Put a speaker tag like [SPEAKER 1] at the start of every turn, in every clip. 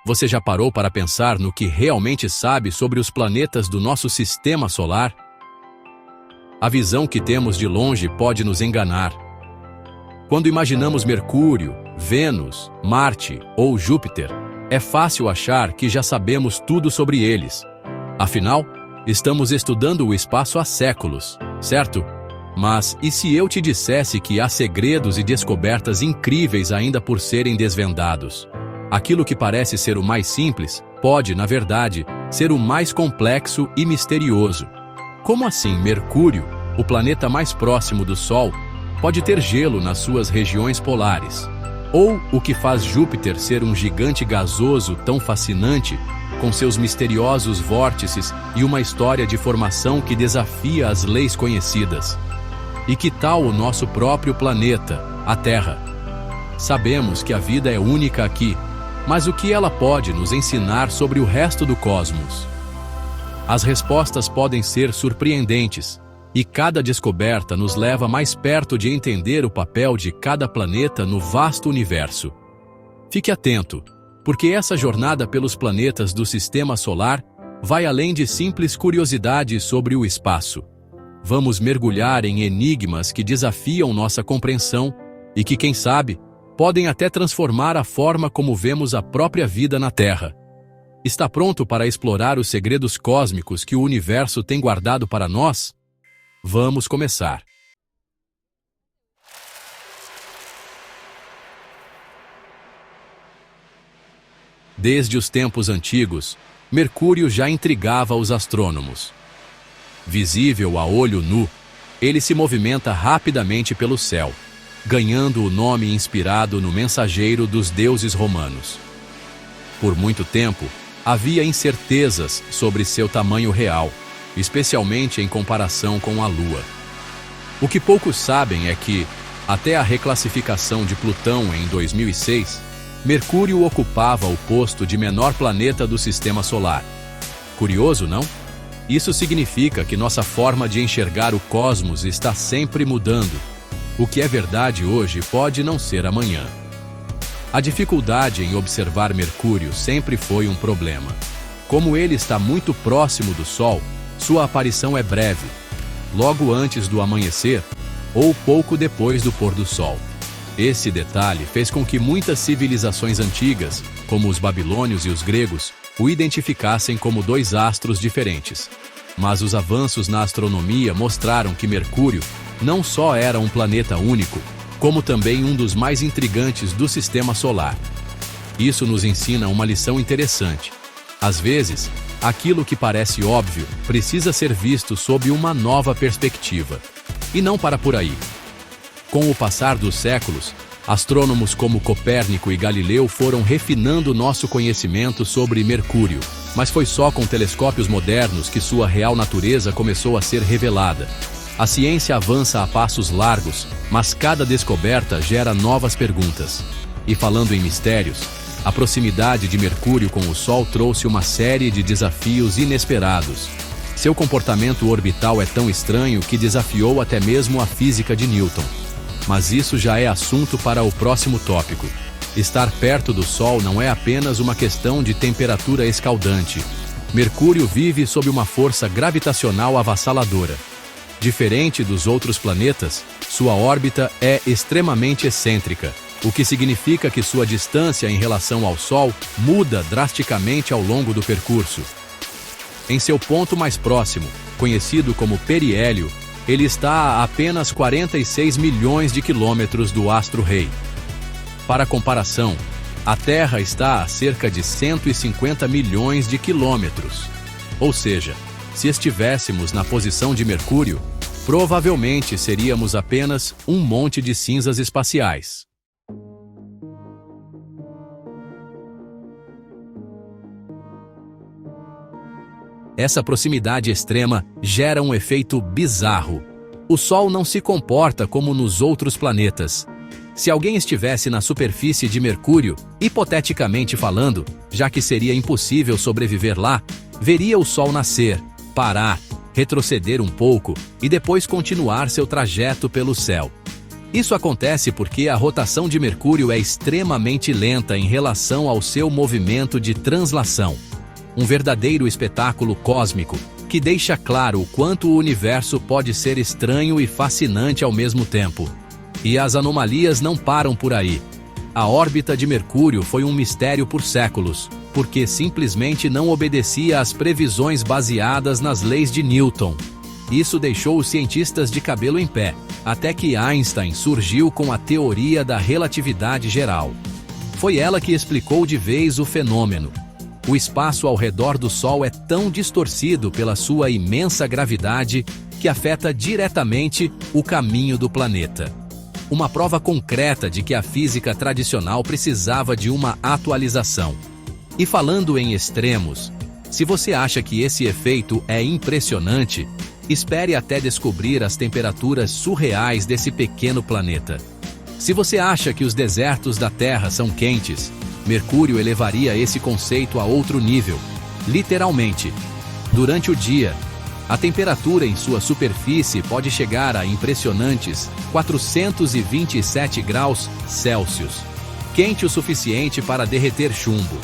[SPEAKER 1] Você já parou para pensar no que realmente sabe sobre os planetas do nosso sistema solar? A visão que temos de longe pode nos enganar. Quando imaginamos Mercúrio, Vênus, Marte ou Júpiter, é fácil achar que já sabemos tudo sobre eles. Afinal, estamos estudando o espaço há séculos, certo? Mas e se eu te dissesse que há segredos e descobertas incríveis ainda por serem desvendados? Aquilo que parece ser o mais simples pode, na verdade, ser o mais complexo e misterioso. Como assim Mercúrio, o planeta mais próximo do Sol, pode ter gelo nas suas regiões polares? Ou o que faz Júpiter ser um gigante gasoso tão fascinante, com seus misteriosos vórtices e uma história de formação que desafia as leis conhecidas? E que tal o nosso próprio planeta, a Terra? Sabemos que a vida é única aqui, mas o que ela pode nos ensinar sobre o resto do cosmos? As respostas podem ser surpreendentes, e cada descoberta nos leva mais perto de entender o papel de cada planeta no vasto universo. Fique atento, porque essa jornada pelos planetas do Sistema Solar vai além de simples curiosidades sobre o espaço. Vamos mergulhar em enigmas que desafiam nossa compreensão e que, quem sabe, podem até transformar a forma como vemos a própria vida na Terra. Está pronto para explorar os segredos cósmicos que o universo tem guardado para nós? Vamos começar. Desde os tempos antigos, Mercúrio já intrigava os astrônomos. Visível a olho nu, ele se movimenta rapidamente pelo céu, ganhando o nome inspirado no mensageiro dos deuses romanos. Por muito tempo, havia incertezas sobre seu tamanho real, especialmente em comparação com a Lua. O que poucos sabem é que, até a reclassificação de Plutão em 2006, Mercúrio ocupava o posto de menor planeta do Sistema Solar. Curioso, não? Isso significa que nossa forma de enxergar o cosmos está sempre mudando. O que é verdade hoje pode não ser amanhã. A dificuldade em observar Mercúrio sempre foi um problema. Como ele está muito próximo do Sol, sua aparição é breve, logo antes do amanhecer ou pouco depois do pôr do sol. Esse detalhe fez com que muitas civilizações antigas, como os babilônios e os gregos, o identificassem como dois astros diferentes. Mas os avanços na astronomia mostraram que Mercúrio não só era um planeta único, como também um dos mais intrigantes do Sistema Solar. Isso nos ensina uma lição interessante. Às vezes, aquilo que parece óbvio precisa ser visto sob uma nova perspectiva. E não para por aí. Com o passar dos séculos, astrônomos como Copérnico e Galileu foram refinando nosso conhecimento sobre Mercúrio, mas foi só com telescópios modernos que sua real natureza começou a ser revelada. A ciência avança a passos largos, mas cada descoberta gera novas perguntas. E falando em mistérios, a proximidade de Mercúrio com o Sol trouxe uma série de desafios inesperados. Seu comportamento orbital é tão estranho que desafiou até mesmo a física de Newton. Mas isso já é assunto para o próximo tópico. Estar perto do Sol não é apenas uma questão de temperatura escaldante. Mercúrio vive sob uma força gravitacional avassaladora. Diferente dos outros planetas, sua órbita é extremamente excêntrica, o que significa que sua distância em relação ao Sol muda drasticamente ao longo do percurso. Em seu ponto mais próximo, conhecido como periélio, ele está a apenas 46 milhões de quilômetros do astro-rei. Para comparação, a Terra está a cerca de 150 milhões de quilômetros. Ou seja, se estivéssemos na posição de Mercúrio, provavelmente seríamos apenas um monte de cinzas espaciais. Essa proximidade extrema gera um efeito bizarro. O Sol não se comporta como nos outros planetas. Se alguém estivesse na superfície de Mercúrio, hipoteticamente falando, já que seria impossível sobreviver lá, veria o Sol nascer, parar, retroceder um pouco e depois continuar seu trajeto pelo céu. Isso acontece porque a rotação de Mercúrio é extremamente lenta em relação ao seu movimento de translação. Um verdadeiro espetáculo cósmico, que deixa claro o quanto o universo pode ser estranho e fascinante ao mesmo tempo. E as anomalias não param por aí. A órbita de Mercúrio foi um mistério por séculos, porque simplesmente não obedecia às previsões baseadas nas leis de Newton. Isso deixou os cientistas de cabelo em pé, até que Einstein surgiu com a teoria da relatividade geral. Foi ela que explicou de vez o fenômeno. O espaço ao redor do Sol é tão distorcido pela sua imensa gravidade que afeta diretamente o caminho do planeta. Uma prova concreta de que a física tradicional precisava de uma atualização. E falando em extremos, se você acha que esse efeito é impressionante, espere até descobrir as temperaturas surreais desse pequeno planeta. Se você acha que os desertos da Terra são quentes, Mercúrio elevaria esse conceito a outro nível, literalmente. Durante o dia, a temperatura em sua superfície pode chegar a impressionantes 427 graus Celsius, quente o suficiente para derreter chumbo.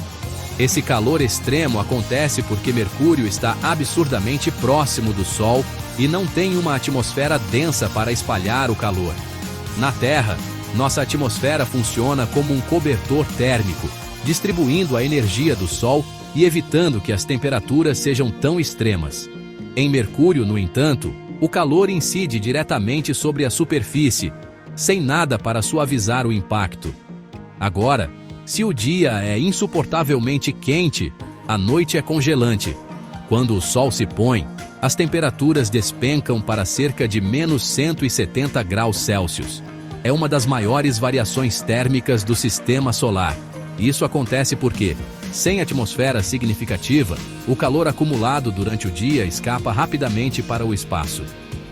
[SPEAKER 1] Esse calor extremo acontece porque Mercúrio está absurdamente próximo do Sol e não tem uma atmosfera densa para espalhar o calor. Na Terra, nossa atmosfera funciona como um cobertor térmico, distribuindo a energia do Sol e evitando que as temperaturas sejam tão extremas. Em Mercúrio, no entanto, o calor incide diretamente sobre a superfície, sem nada para suavizar o impacto. Agora, se o dia é insuportavelmente quente, a noite é congelante. Quando o Sol se põe, as temperaturas despencam para cerca de menos 170 graus Celsius. É uma das maiores variações térmicas do Sistema Solar. Isso acontece porque, sem atmosfera significativa, o calor acumulado durante o dia escapa rapidamente para o espaço.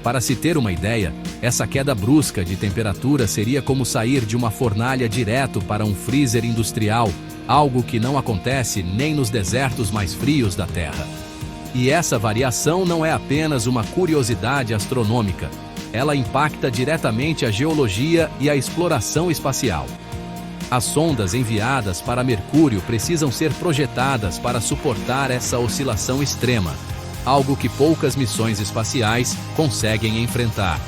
[SPEAKER 1] Para se ter uma ideia, essa queda brusca de temperatura seria como sair de uma fornalha direto para um freezer industrial, algo que não acontece nem nos desertos mais frios da Terra. E essa variação não é apenas uma curiosidade astronômica. Ela impacta diretamente a geologia e a exploração espacial. As sondas enviadas para Mercúrio precisam ser projetadas para suportar essa oscilação extrema, algo que poucas missões espaciais conseguem enfrentar.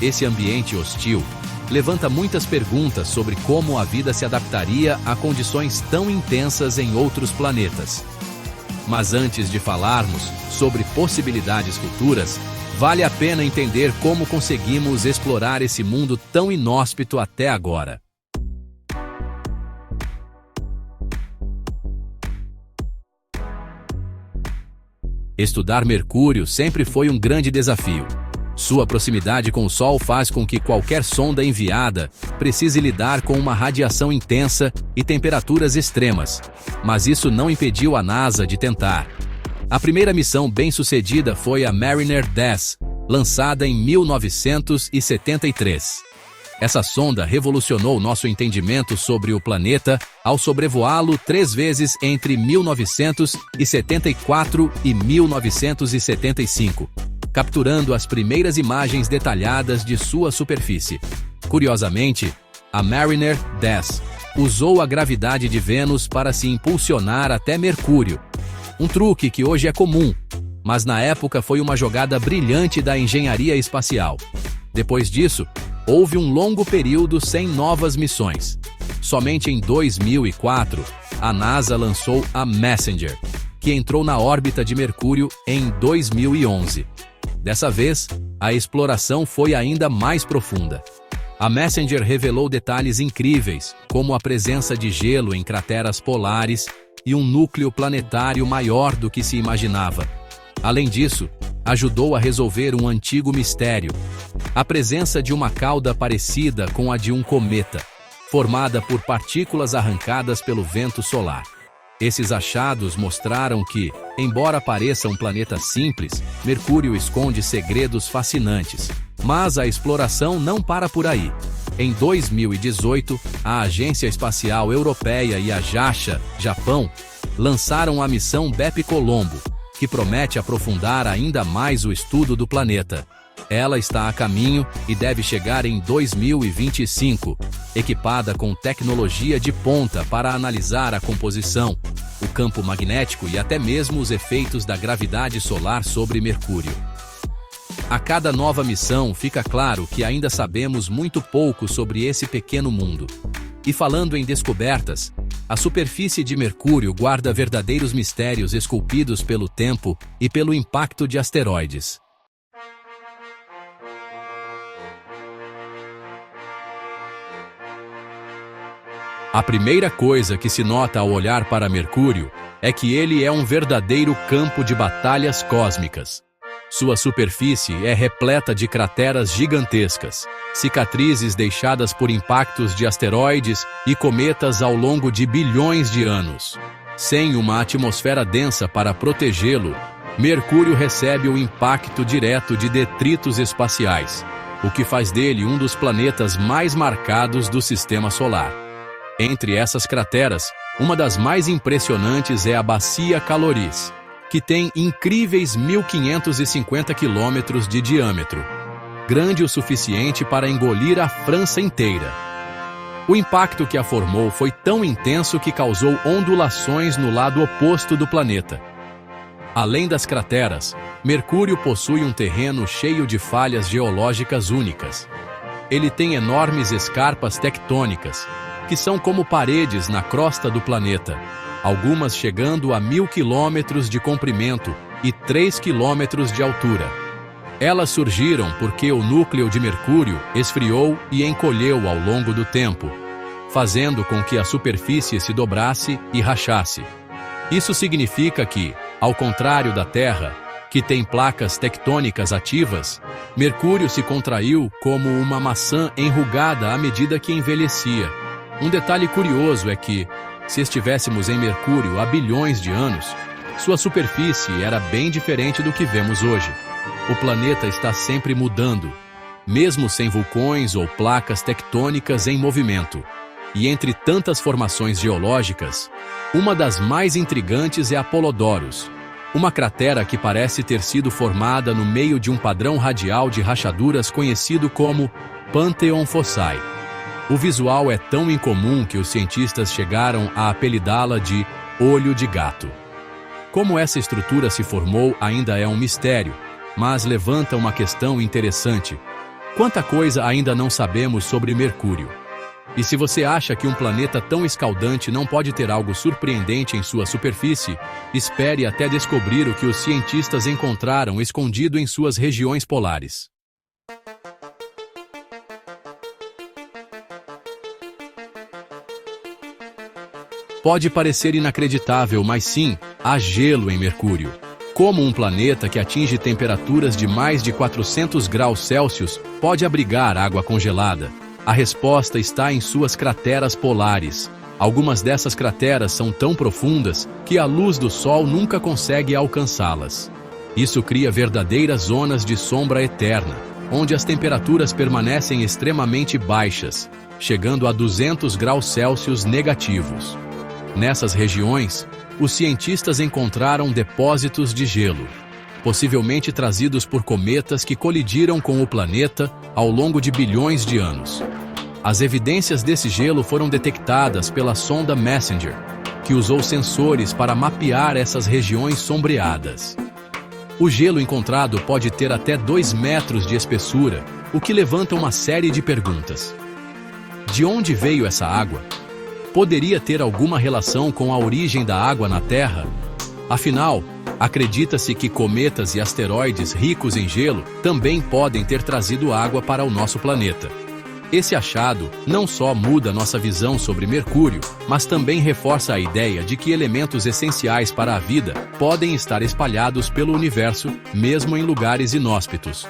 [SPEAKER 1] Esse ambiente hostil levanta muitas perguntas sobre como a vida se adaptaria a condições tão intensas em outros planetas. Mas antes de falarmos sobre possibilidades futuras, vale a pena entender como conseguimos explorar esse mundo tão inóspito até agora. Estudar Mercúrio sempre foi um grande desafio. Sua proximidade com o Sol faz com que qualquer sonda enviada precise lidar com uma radiação intensa e temperaturas extremas, mas isso não impediu a NASA de tentar. A primeira missão bem-sucedida foi a Mariner 10, lançada em 1973. Essa sonda revolucionou nosso entendimento sobre o planeta ao sobrevoá-lo 3 vezes entre 1974 e 1975, capturando as primeiras imagens detalhadas de sua superfície. Curiosamente, a Mariner 10 usou a gravidade de Vênus para se impulsionar até Mercúrio. Um truque que hoje é comum, mas na época foi uma jogada brilhante da engenharia espacial. Depois disso, houve um longo período sem novas missões. Somente em 2004, a NASA lançou a Messenger, que entrou na órbita de Mercúrio em 2011. Dessa vez, a exploração foi ainda mais profunda. A Messenger revelou detalhes incríveis, como a presença de gelo em crateras polares e um núcleo planetário maior do que se imaginava. Além disso, ajudou a resolver um antigo mistério: a presença de uma cauda parecida com a de um cometa, formada por partículas arrancadas pelo vento solar. Esses achados mostraram que, embora pareça um planeta simples, Mercúrio esconde segredos fascinantes. Mas a exploração não para por aí. Em 2018, a Agência Espacial Europeia e a JAXA, Japão, lançaram a missão Bepi Colombo, que promete aprofundar ainda mais o estudo do planeta. Ela está a caminho e deve chegar em 2025, equipada com tecnologia de ponta para analisar a composição, o campo magnético e até mesmo os efeitos da gravidade solar sobre Mercúrio. A cada nova missão fica claro que ainda sabemos muito pouco sobre esse pequeno mundo. E falando em descobertas, a superfície de Mercúrio guarda verdadeiros mistérios esculpidos pelo tempo e pelo impacto de asteroides. A primeira coisa que se nota ao olhar para Mercúrio é que ele é um verdadeiro campo de batalhas cósmicas. Sua superfície é repleta de crateras gigantescas, cicatrizes deixadas por impactos de asteroides e cometas ao longo de bilhões de anos. Sem uma atmosfera densa para protegê-lo, Mercúrio recebe o impacto direto de detritos espaciais, o que faz dele um dos planetas mais marcados do Sistema Solar. Entre essas crateras, uma das mais impressionantes é a Bacia Caloris, que tem incríveis 1.550 quilômetros de diâmetro, grande o suficiente para engolir a França inteira. O impacto que a formou foi tão intenso que causou ondulações no lado oposto do planeta. Além das crateras, Mercúrio possui um terreno cheio de falhas geológicas únicas. Ele tem enormes escarpas tectônicas, que são como paredes na crosta do planeta, algumas chegando a 1.000 quilômetros de comprimento e 3 quilômetros de altura. Elas surgiram porque o núcleo de Mercúrio esfriou e encolheu ao longo do tempo, fazendo com que a superfície se dobrasse e rachasse. Isso significa que, ao contrário da Terra, que tem placas tectônicas ativas, Mercúrio se contraiu como uma maçã enrugada à medida que envelhecia. Um detalhe curioso é que, se estivéssemos em Mercúrio há bilhões de anos, sua superfície era bem diferente do que vemos hoje. O planeta está sempre mudando, mesmo sem vulcões ou placas tectônicas em movimento. E entre tantas formações geológicas, uma das mais intrigantes é Apolodorus, uma cratera que parece ter sido formada no meio de um padrão radial de rachaduras conhecido como Pantheon Fossae. O visual é tão incomum que os cientistas chegaram a apelidá-la de olho de gato. Como essa estrutura se formou ainda é um mistério, mas levanta uma questão interessante. Quanta coisa ainda não sabemos sobre Mercúrio? E se você acha que um planeta tão escaldante não pode ter algo surpreendente em sua superfície, espere até descobrir o que os cientistas encontraram escondido em suas regiões polares. Pode parecer inacreditável, mas sim, há gelo em Mercúrio. Como um planeta que atinge temperaturas de mais de 400 graus Celsius pode abrigar água congelada? A resposta está em suas crateras polares. Algumas dessas crateras são tão profundas que a luz do Sol nunca consegue alcançá-las. Isso cria verdadeiras zonas de sombra eterna, onde as temperaturas permanecem extremamente baixas, chegando a 200 graus Celsius negativos. Nessas regiões, os cientistas encontraram depósitos de gelo, possivelmente trazidos por cometas que colidiram com o planeta ao longo de bilhões de anos. As evidências desse gelo foram detectadas pela sonda Messenger, que usou sensores para mapear essas regiões sombreadas. O gelo encontrado pode ter até 2 metros de espessura, o que levanta uma série de perguntas. De onde veio essa água? Poderia ter alguma relação com a origem da água na Terra? Afinal, acredita-se que cometas e asteroides ricos em gelo também podem ter trazido água para o nosso planeta. Esse achado não só muda nossa visão sobre Mercúrio, mas também reforça a ideia de que elementos essenciais para a vida podem estar espalhados pelo universo, mesmo em lugares inóspitos.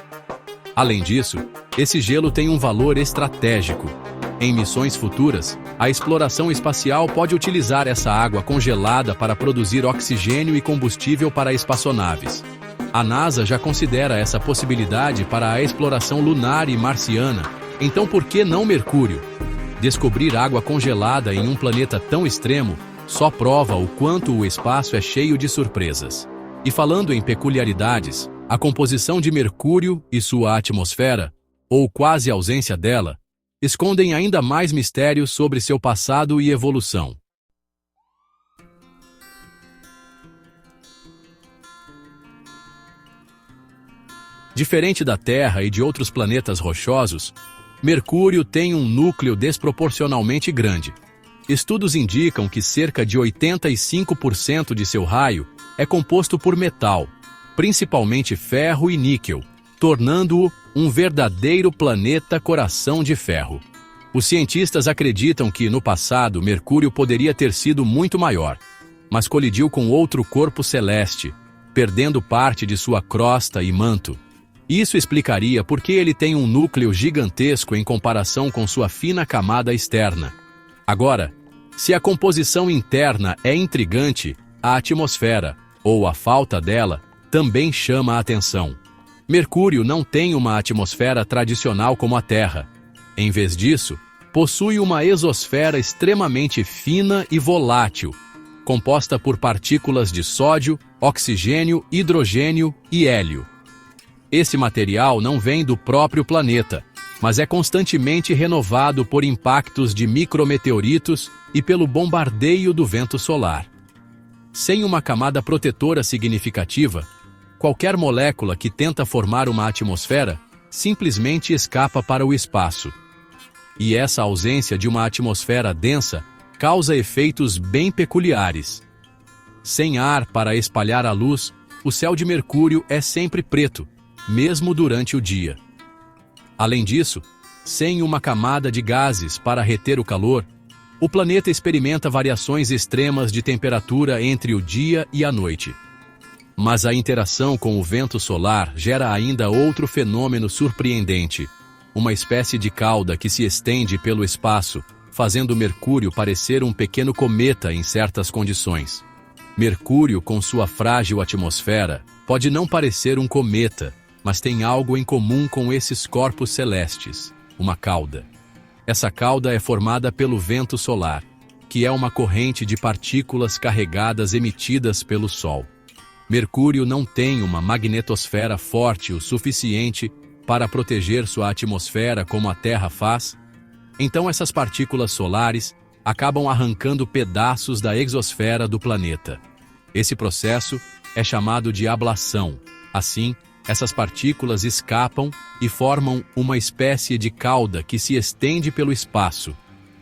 [SPEAKER 1] Além disso, esse gelo tem um valor estratégico. Em missões futuras, a exploração espacial pode utilizar essa água congelada para produzir oxigênio e combustível para espaçonaves. A NASA já considera essa possibilidade para a exploração lunar e marciana, então por que não Mercúrio? Descobrir água congelada em um planeta tão extremo só prova o quanto o espaço é cheio de surpresas. E falando em peculiaridades, A composição de Mercúrio e sua atmosfera, ou quase ausência dela, escondem ainda mais mistérios sobre seu passado e evolução. Diferente da Terra e de outros planetas rochosos, Mercúrio tem um núcleo desproporcionalmente grande. Estudos indicam que cerca de 85% de seu raio é composto por metal, principalmente ferro e níquel, tornando-o um verdadeiro planeta coração de ferro. Os cientistas acreditam que, no passado, Mercúrio poderia ter sido muito maior, mas colidiu com outro corpo celeste, perdendo parte de sua crosta e manto. Isso explicaria por que ele tem um núcleo gigantesco em comparação com sua fina camada externa. Agora, se a composição interna é intrigante, a atmosfera, ou a falta dela, também chama a atenção. Mercúrio não tem uma atmosfera tradicional como a Terra. Em vez disso, possui uma exosfera extremamente fina e volátil, composta por partículas de sódio, oxigênio, hidrogênio e hélio. Esse material não vem do próprio planeta, mas é constantemente renovado por impactos de micrometeoritos e pelo bombardeio do vento solar. Sem uma camada protetora significativa, qualquer molécula que tenta formar uma atmosfera simplesmente escapa para o espaço. E essa ausência de uma atmosfera densa causa efeitos bem peculiares. Sem ar para espalhar a luz, o céu de Mercúrio é sempre preto, mesmo durante o dia. Além disso, sem uma camada de gases para reter o calor, o planeta experimenta variações extremas de temperatura entre o dia e a noite. Mas a interação com o vento solar gera ainda outro fenômeno surpreendente, uma espécie de cauda que se estende pelo espaço, fazendo Mercúrio parecer um pequeno cometa em certas condições. Mercúrio, com sua frágil atmosfera, pode não parecer um cometa, mas tem algo em comum com esses corpos celestes, uma cauda. Essa cauda é formada pelo vento solar, que é uma corrente de partículas carregadas emitidas pelo Sol. Mercúrio não tem uma magnetosfera forte o suficiente para proteger sua atmosfera como a Terra faz, então essas partículas solares acabam arrancando pedaços da exosfera do planeta. Esse processo é chamado de ablação. Assim, essas partículas escapam e formam uma espécie de cauda que se estende pelo espaço.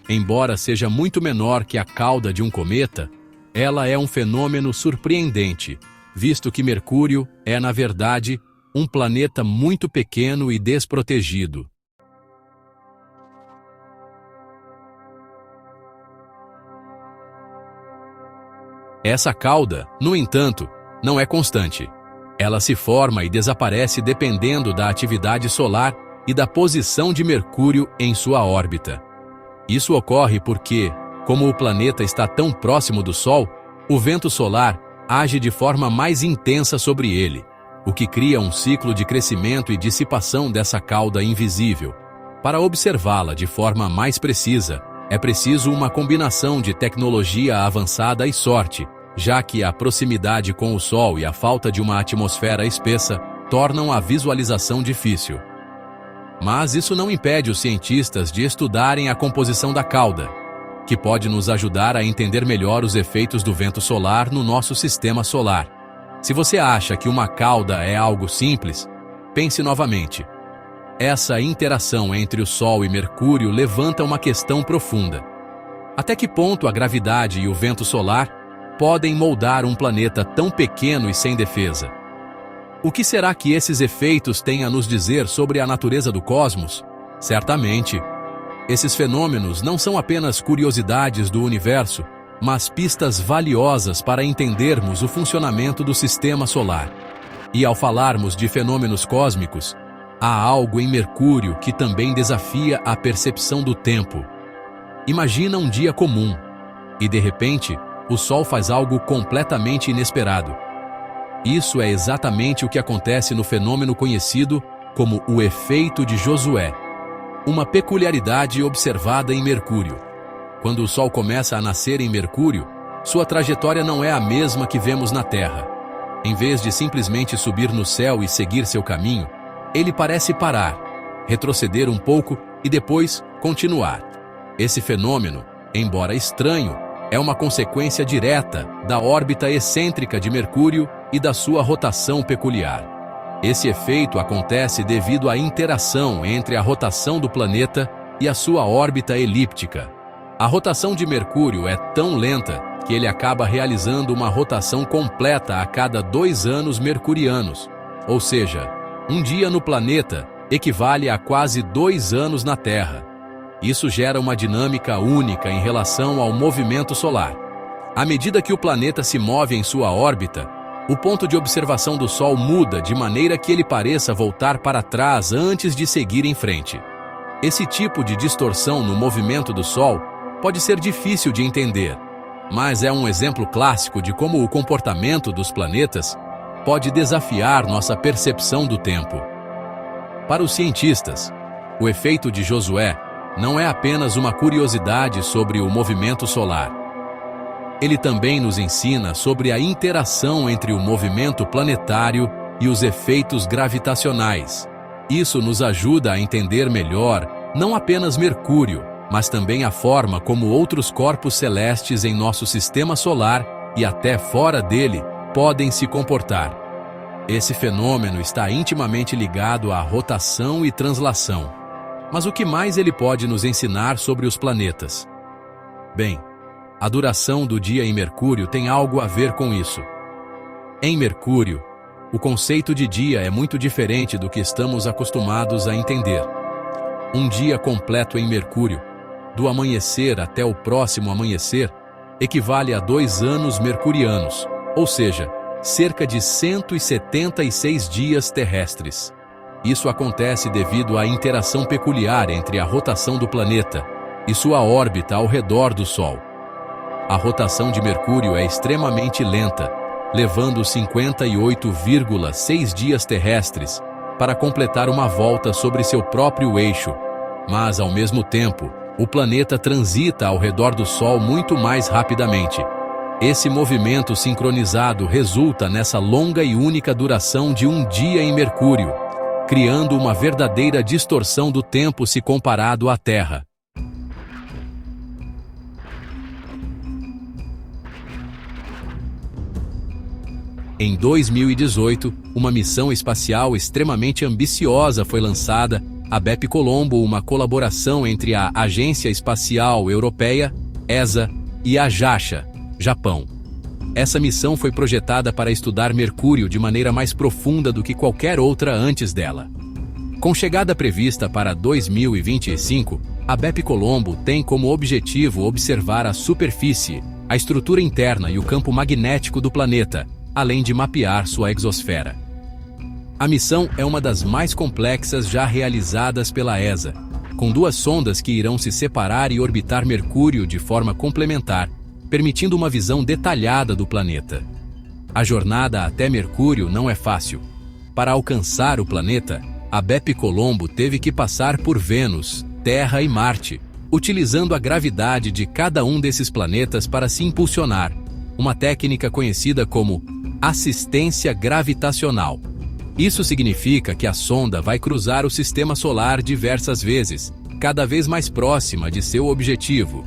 [SPEAKER 1] Embora seja muito menor que a cauda de um cometa, ela é um fenômeno surpreendente, visto que Mercúrio é, na verdade, um planeta muito pequeno e desprotegido. Essa cauda, no entanto, não é constante. Ela se forma e desaparece dependendo da atividade solar e da posição de Mercúrio em sua órbita. Isso ocorre porque, como o planeta está tão próximo do Sol, o vento solar age de forma mais intensa sobre ele, o que cria um ciclo de crescimento e dissipação dessa cauda invisível. Para observá-la de forma mais precisa, é preciso uma combinação de tecnologia avançada e sorte, já que a proximidade com o Sol e a falta de uma atmosfera espessa tornam a visualização difícil. Mas isso não impede os cientistas de estudarem a composição da cauda, que pode nos ajudar a entender melhor os efeitos do vento solar no nosso sistema solar. Se você acha que uma cauda é algo simples, pense novamente. Essa interação entre o Sol e Mercúrio levanta uma questão profunda. Até que ponto a gravidade e o vento solar podem moldar um planeta tão pequeno e sem defesa? O que será que esses efeitos têm a nos dizer sobre a natureza do cosmos? Certamente, esses fenômenos não são apenas curiosidades do universo, mas pistas valiosas para entendermos o funcionamento do sistema solar. E ao falarmos de fenômenos cósmicos, há algo em Mercúrio que também desafia a percepção do tempo. Imagina um dia comum, e de repente, o Sol faz algo completamente inesperado. Isso é exatamente o que acontece no fenômeno conhecido como o efeito de Josué, uma peculiaridade observada em Mercúrio. Quando o Sol começa a nascer em Mercúrio, sua trajetória não é a mesma que vemos na Terra. Em vez de simplesmente subir no céu e seguir seu caminho, ele parece parar, retroceder um pouco e depois continuar. Esse fenômeno, embora estranho, é uma consequência direta da órbita excêntrica de Mercúrio e da sua rotação peculiar. Esse efeito acontece devido à interação entre a rotação do planeta e a sua órbita elíptica. A rotação de Mercúrio é tão lenta que ele acaba realizando uma rotação completa a cada 2 anos mercurianos, ou seja, um dia no planeta equivale a quase 2 anos na Terra. Isso gera uma dinâmica única em relação ao movimento solar. À medida que o planeta se move em sua órbita, o ponto de observação do Sol muda de maneira que ele pareça voltar para trás antes de seguir em frente. Esse tipo de distorção no movimento do Sol pode ser difícil de entender, mas é um exemplo clássico de como o comportamento dos planetas pode desafiar nossa percepção do tempo. Para os cientistas, o efeito de Josué não é apenas uma curiosidade sobre o movimento solar. Ele também nos ensina sobre a interação entre o movimento planetário e os efeitos gravitacionais. Isso nos ajuda a entender melhor não apenas Mercúrio, mas também a forma como outros corpos celestes em nosso sistema solar e até fora dele podem se comportar. Esse fenômeno está intimamente ligado à rotação e translação. Mas o que mais ele pode nos ensinar sobre os planetas? Bem, a duração do dia em Mercúrio tem algo a ver com isso. Em Mercúrio, o conceito de dia é muito diferente do que estamos acostumados a entender. Um dia completo em Mercúrio, do amanhecer até o próximo amanhecer, equivale a 2 anos mercurianos, ou seja, cerca de 176 dias terrestres. Isso acontece devido à interação peculiar entre a rotação do planeta e sua órbita ao redor do Sol. A rotação de Mercúrio é extremamente lenta, levando 58,6 dias terrestres para completar uma volta sobre seu próprio eixo, mas, ao mesmo tempo, o planeta transita ao redor do Sol muito mais rapidamente. Esse movimento sincronizado resulta nessa longa e única duração de um dia em Mercúrio, criando uma verdadeira distorção do tempo se comparado à Terra. Em 2018, uma missão espacial extremamente ambiciosa foi lançada, a BepColombo, uma colaboração entre a Agência Espacial Europeia, ESA, e a JAXA, Japão. Essa missão foi projetada para estudar Mercúrio de maneira mais profunda do que qualquer outra antes dela. Com chegada prevista para 2025, a BepColombo tem como objetivo observar a superfície, a estrutura interna e o campo magnético do planeta, além de mapear sua exosfera. A missão é uma das mais complexas já realizadas pela ESA, com 2 sondas que irão se separar e orbitar Mercúrio de forma complementar, permitindo uma visão detalhada do planeta. A jornada até Mercúrio não é fácil. Para alcançar o planeta, a BepColombo teve que passar por Vênus, Terra e Marte, utilizando a gravidade de cada um desses planetas para se impulsionar, uma técnica conhecida como assistência gravitacional. Isso significa que a sonda vai cruzar o sistema solar diversas vezes, cada vez mais próxima de seu objetivo.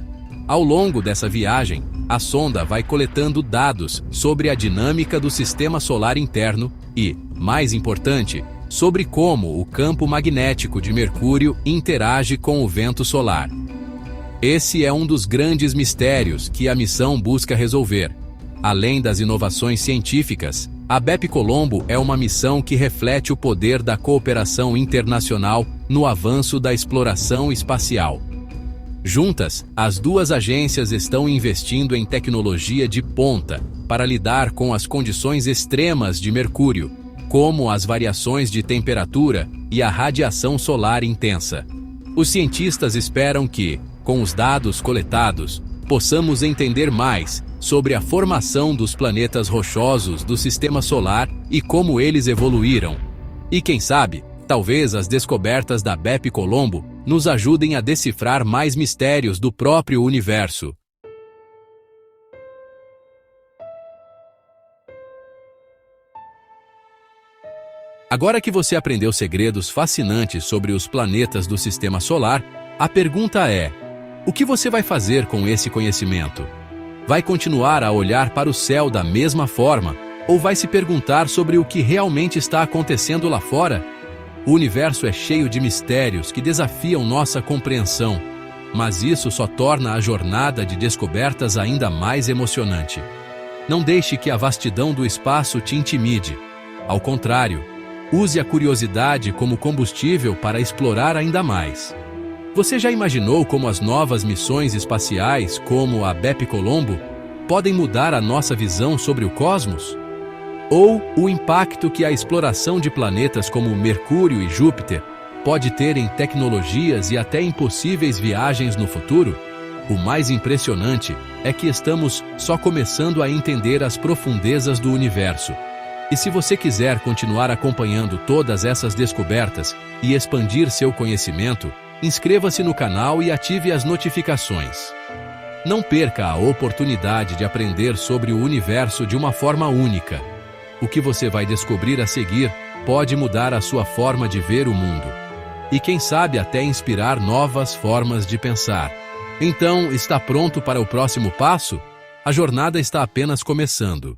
[SPEAKER 1] Ao longo dessa viagem, a sonda vai coletando dados sobre a dinâmica do sistema solar interno e, mais importante, sobre como o campo magnético de Mercúrio interage com o vento solar. Esse é um dos grandes mistérios que a missão busca resolver. Além das inovações científicas, a BepColombo é uma missão que reflete o poder da cooperação internacional no avanço da exploração espacial. Juntas, as 2 agências estão investindo em tecnologia de ponta para lidar com as condições extremas de Mercúrio, como as variações de temperatura e a radiação solar intensa. Os cientistas esperam que, com os dados coletados, possamos entender mais sobre a formação dos planetas rochosos do Sistema Solar e como eles evoluíram. E quem sabe, talvez as descobertas da BepColombo nos ajudem a decifrar mais mistérios do próprio universo. Agora que você aprendeu segredos fascinantes sobre os planetas do Sistema Solar, a pergunta é: o que você vai fazer com esse conhecimento? Vai continuar a olhar para o céu da mesma forma, ou vai se perguntar sobre o que realmente está acontecendo lá fora? O universo é cheio de mistérios que desafiam nossa compreensão, mas isso só torna a jornada de descobertas ainda mais emocionante. Não deixe que a vastidão do espaço te intimide. Ao contrário, use a curiosidade como combustível para explorar ainda mais. Você já imaginou como as novas missões espaciais, como a BepColombo, podem mudar a nossa visão sobre o cosmos? Ou o impacto que a exploração de planetas como Mercúrio e Júpiter pode ter em tecnologias e até impossíveis viagens no futuro? O mais impressionante é que estamos só começando a entender as profundezas do universo. E se você quiser continuar acompanhando todas essas descobertas e expandir seu conhecimento, inscreva-se no canal e ative as notificações. Não perca a oportunidade de aprender sobre o universo de uma forma única. O que você vai descobrir a seguir pode mudar a sua forma de ver o mundo. E quem sabe até inspirar novas formas de pensar. Então, está pronto para o próximo passo? A jornada está apenas começando.